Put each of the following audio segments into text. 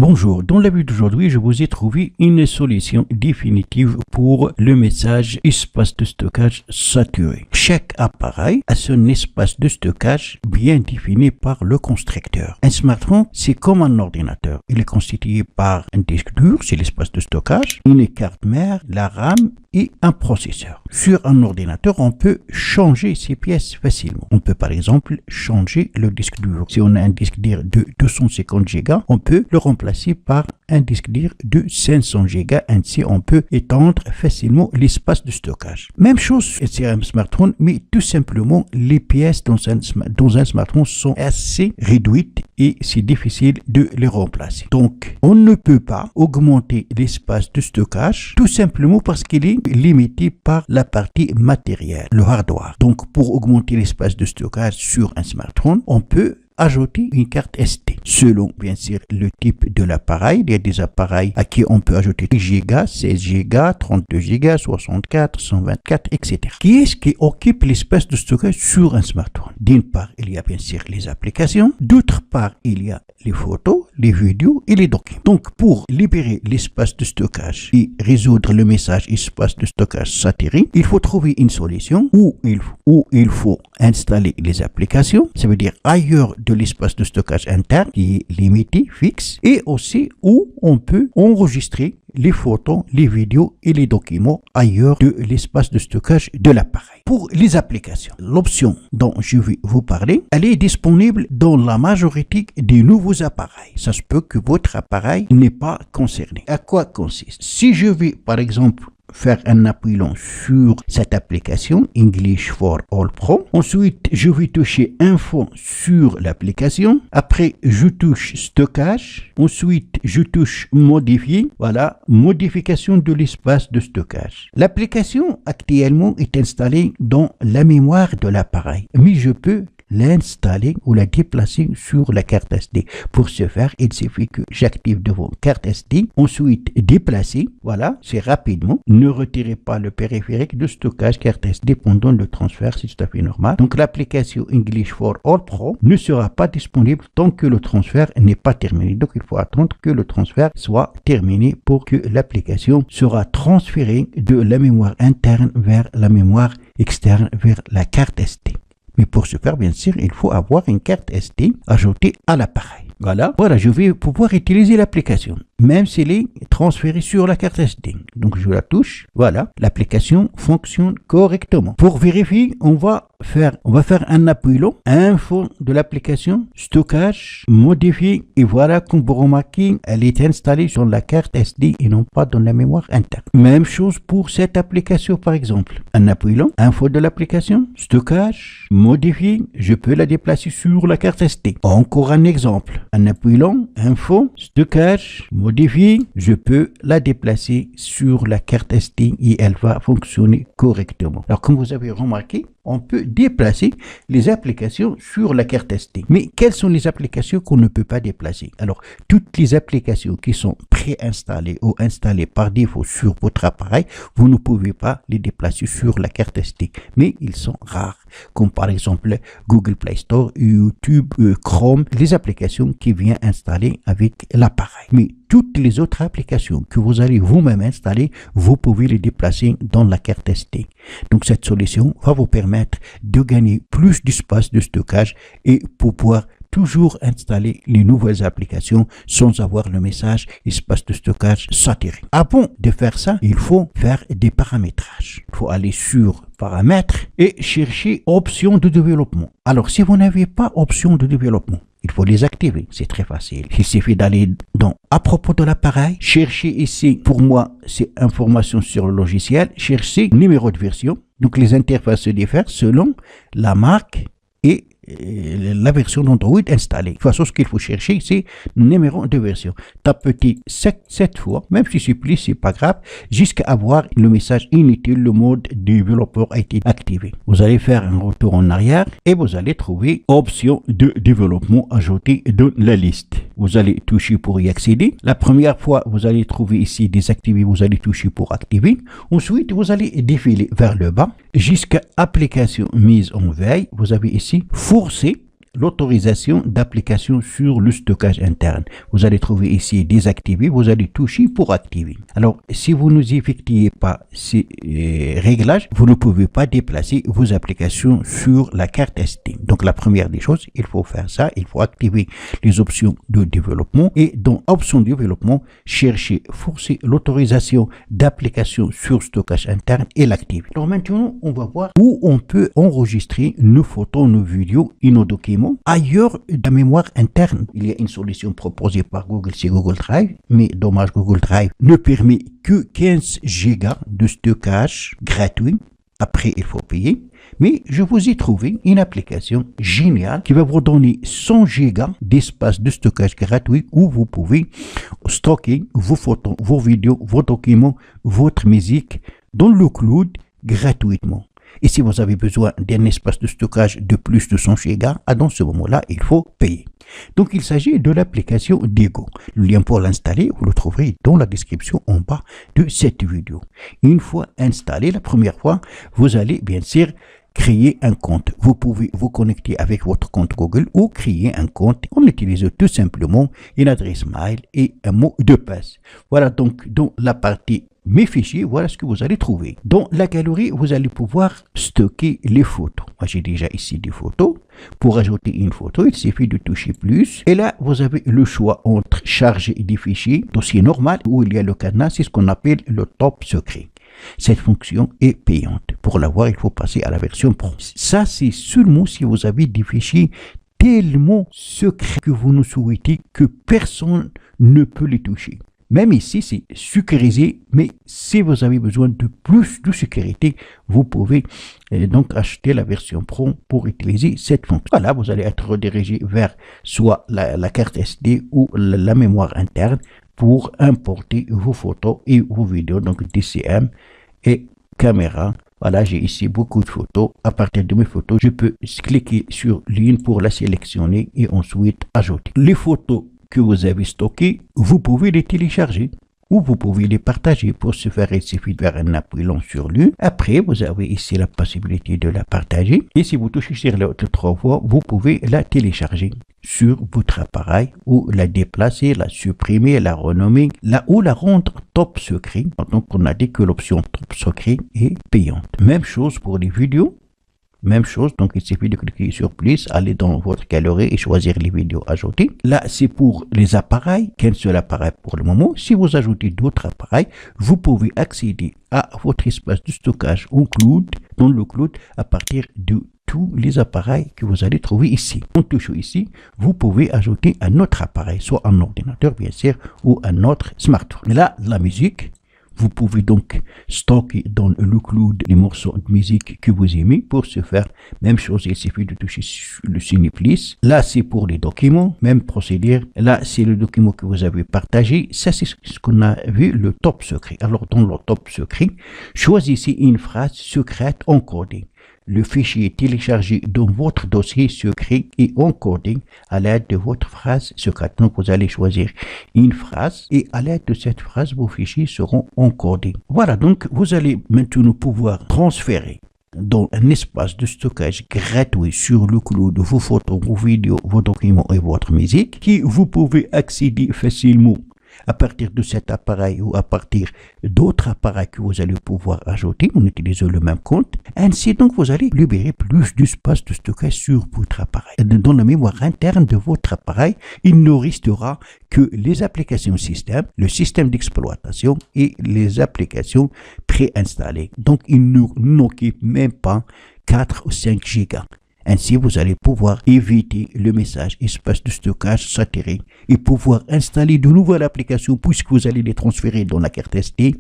Bonjour, dans la vidéo d'aujourd'hui, je vous ai trouvé une solution définitive pour le message espace de stockage saturé. Chaque appareil a son espace de stockage bien défini par le constructeur. Un smartphone, c'est comme un ordinateur. Il est constitué par un disque dur, c'est l'espace de stockage, une carte mère, la RAM et un processeur. Sur un ordinateur, on peut changer ces pièces facilement. On peut par exemple changer le disque dur. Si on a un disque dur de 250 Go, on peut le remplacer par un disque dur de 500 Go. Ainsi, on peut étendre facilement l'espace de stockage. Même chose sur un smartphone, mais tout simplement, les pièces dans un smartphone sont assez réduites et c'est difficile de les remplacer. Donc, on ne peut pas augmenter l'espace de stockage tout simplement parce qu'il est limité par la partie matérielle, le hardware. Donc, pour augmenter l'espace de stockage sur un smartphone, on peut ajouter une carte SD. Selon, bien sûr, le type de l'appareil, il y a des appareils à qui on peut ajouter 10 Go, 16 Go, 32 Go, 64, 124, etc. Qui est-ce qui occupe l'espace de stockage sur un smartphone? D'une part, il y a bien sûr les applications. D'autre part, il y a les photos, les vidéos et les documents. Donc, pour libérer l'espace de stockage et résoudre le message espace de stockage saturé, il faut trouver une solution où il faut installer les applications. Ça veut dire ailleurs de l'espace de stockage interne qui est limité, fixe, et aussi où on peut enregistrer les photos, les vidéos et les documents ailleurs de l'espace de stockage de l'appareil. Pour les applications, l'option dont je vais vous parler, elle est disponible dans la majorité des nouveaux appareils. Ça se peut que votre appareil n'est pas concerné. À quoi consiste? Si je vais, par exemple, faire un appui long sur cette application English for All Pro. Ensuite, je vais toucher Info sur l'application. Après, je touche Stockage. Ensuite, je touche Modifier. Voilà, modification de l'espace de stockage. L'application actuellement est installée dans la mémoire de l'appareil, mais je peux l'installer ou la déplacer sur la carte SD. Pour ce faire, il suffit que j'active devant carte SD, ensuite déplacer, voilà, c'est rapidement. Ne retirez pas le périphérique de stockage carte SD pendant le transfert, c'est tout à fait normal. Donc l'application English for All Pro ne sera pas disponible tant que le transfert n'est pas terminé. Donc il faut attendre que le transfert soit terminé pour que l'application sera transférée de la mémoire interne vers la mémoire externe, vers la carte SD. Mais pour ce faire, bien sûr, il faut avoir une carte SD ajoutée à l'appareil. Voilà, je vais pouvoir utiliser l'application, même s'il est transféré sur la carte SD. Donc, je la touche. Voilà, l'application fonctionne correctement. Pour vérifier, on va faire un appui long, info de l'application, stockage, modifier, et voilà, comme vous remarquez, elle est installée sur la carte SD et non pas dans la mémoire interne. Même chose pour cette application, par exemple. Un appui long, info de l'application, stockage, modifier, je peux la déplacer sur la carte SD. Encore un exemple. Un appui long, info, stockage, modifier, je peux la déplacer sur la carte SD et elle va fonctionner correctement. Alors, comme vous avez remarqué, on peut déplacer les applications sur la carte SD. Mais quelles sont les applications qu'on ne peut pas déplacer? Alors, toutes les applications qui sont préinstallées ou installées par défaut sur votre appareil, vous ne pouvez pas les déplacer sur la carte SD. Mais ils sont rares, comme par exemple Google Play Store, YouTube, Chrome, les applications qui viennent installer avec l'appareil. Mais toutes les autres applications que vous allez vous-même installer, vous pouvez les déplacer dans la carte SD. Donc cette solution va vous permettre de gagner plus d'espace de stockage et pouvoir toujours installer les nouvelles applications sans avoir le message espace de stockage saturé. Avant de faire ça, il faut faire des paramétrages. Il faut aller sur paramètres et chercher options de développement. Alors si vous n'avez pas option de développement, il faut les activer, c'est très facile. Il suffit d'aller dans à propos de l'appareil, chercher ici, pour moi, c'est information sur le logiciel, chercher numéro de version. Donc les interfaces se diffèrent selon la marque et la version d'Android installée. De toute façon, ce qu'il faut chercher, c'est numéro de version. Tapez 7 fois, même si c'est plus, c'est pas grave, jusqu'à avoir le message inutile, le mode développeur a été activé. Vous allez faire un retour en arrière et vous allez trouver option de développement ajoutée dans la liste. Vous allez toucher pour y accéder. La première fois, vous allez trouver ici désactiver, vous allez toucher pour activer. Ensuite, vous allez défiler vers le bas jusqu'à application mise en veille. Vous avez ici forcer l'autorisation d'application sur le stockage interne. Vous allez trouver ici désactiver, vous allez toucher pour activer. Alors, si vous n'effectuez pas ces réglages, vous ne pouvez pas déplacer vos applications sur la carte SD. Donc, la première des choses, il faut faire ça, il faut activer les options de développement et dans options de développement, chercher, forcer l'autorisation d'application sur stockage interne et l'activer. Alors maintenant, on va voir où on peut enregistrer nos photos, nos vidéos et nos documents ailleurs de la mémoire interne. Il y a une solution proposée par Google, c'est Google Drive, mais dommage, Google Drive ne permet que 15 Go de stockage gratuit. Après, il faut payer. Mais je vous ai trouvé une application géniale qui va vous donner 100 Go d'espace de stockage gratuit où vous pouvez stocker vos photos, vos vidéos, vos documents, votre musique dans le cloud gratuitement. Et si vous avez besoin d'un espace de stockage de plus de 100 Go, dans ce moment-là, il faut payer. Donc, il s'agit de l'application Diigo. Le lien pour l'installer, vous le trouverez dans la description en bas de cette vidéo. Une fois installé, la première fois, vous allez bien sûr créer un compte. Vous pouvez vous connecter avec votre compte Google ou créer un compte en utilisant tout simplement une adresse mail et un mot de passe. Voilà donc dans la partie mes fichiers, voilà ce que vous allez trouver. Dans la galerie, vous allez pouvoir stocker les photos. Moi, j'ai déjà ici des photos. Pour ajouter une photo, il suffit de toucher plus. Et là, vous avez le choix entre charger des fichiers, dossier normal, où il y a le cadenas, c'est ce qu'on appelle le top secret. Cette fonction est payante. Pour l'avoir, il faut passer à la version pro. Ça, c'est seulement si vous avez des fichiers tellement secrets que vous ne souhaitez que personne ne peut les toucher. Même ici, c'est sécurisé, mais si vous avez besoin de plus de sécurité, vous pouvez donc acheter la version Pro pour utiliser cette fonction. Voilà, vous allez être redirigé vers soit la carte SD ou la mémoire interne pour importer vos photos et vos vidéos, donc DCM et caméra. Voilà, j'ai ici beaucoup de photos. À partir de mes photos, je peux cliquer sur l'une pour la sélectionner et ensuite ajouter. Les photos que vous avez stockées, vous pouvez les télécharger ou vous pouvez les partager. Pour ce faire, il suffit de faire un appuyant sur l'une. Après, vous avez ici la possibilité de la partager. Et si vous touchez sur l'autre 3 fois, vous pouvez la télécharger sur votre appareil ou la déplacer, la supprimer, la renommer, ou la rendre top secret. Donc, on a dit que l'option top secret est payante. Même chose pour les vidéos. Même chose, donc il suffit de cliquer sur plus, aller dans votre galerie et choisir les vidéos ajoutées. Là, c'est pour les appareils, qu'un seul appareil pour le moment. Si vous ajoutez d'autres appareils, vous pouvez accéder à votre espace de stockage au cloud, dans le cloud, à partir de tous les appareils que vous allez trouver ici. En touchant ici, vous pouvez ajouter un autre appareil, soit un ordinateur bien sûr, ou un autre smartphone. Là, la musique. Vous pouvez donc stocker dans le cloud les morceaux de musique que vous aimez. Pour ce faire, même chose, il suffit de toucher sur le signe plus. Là, c'est pour les documents, même procédure. Là, c'est le document que vous avez partagé. Ça, c'est ce qu'on a vu, le top secret. Alors, dans le top secret, choisissez une phrase secrète encodée. Le fichier est téléchargé dans votre dossier secret et encodé à l'aide de votre phrase secrète. Donc, vous allez choisir une phrase et à l'aide de cette phrase, vos fichiers seront encodés. Voilà, donc vous allez maintenant pouvoir transférer dans un espace de stockage gratuit sur le cloud vos photos, vos vidéos, vos documents et votre musique qui vous pouvez accéder facilement à partir de cet appareil ou à partir d'autres appareils que vous allez pouvoir ajouter en utilisant le même compte. Ainsi, donc, vous allez libérer plus d'espace de stockage sur votre appareil. Dans la mémoire interne de votre appareil, il ne restera que les applications système, le système d'exploitation et les applications préinstallées. Donc, il n'occupe même pas 4 ou 5 gigas. Ainsi, vous allez pouvoir éviter le message espace de stockage saturé et pouvoir installer de nouvelles applications puisque vous allez les transférer dans la carte SD,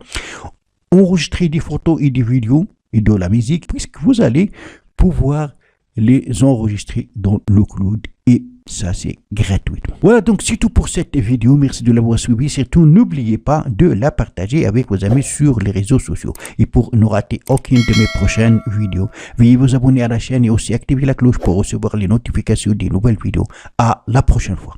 enregistrer des photos et des vidéos et de la musique puisque vous allez pouvoir les enregistrer dans le cloud et ça c'est gratuitement. Voilà, donc c'est tout pour cette vidéo. Merci de l'avoir suivi. Surtout n'oubliez pas de la partager avec vos amis sur les réseaux sociaux. Et pour ne rater aucune de mes prochaines vidéos, veuillez vous abonner à la chaîne et aussi activer la cloche pour recevoir les notifications des nouvelles vidéos. À la prochaine fois.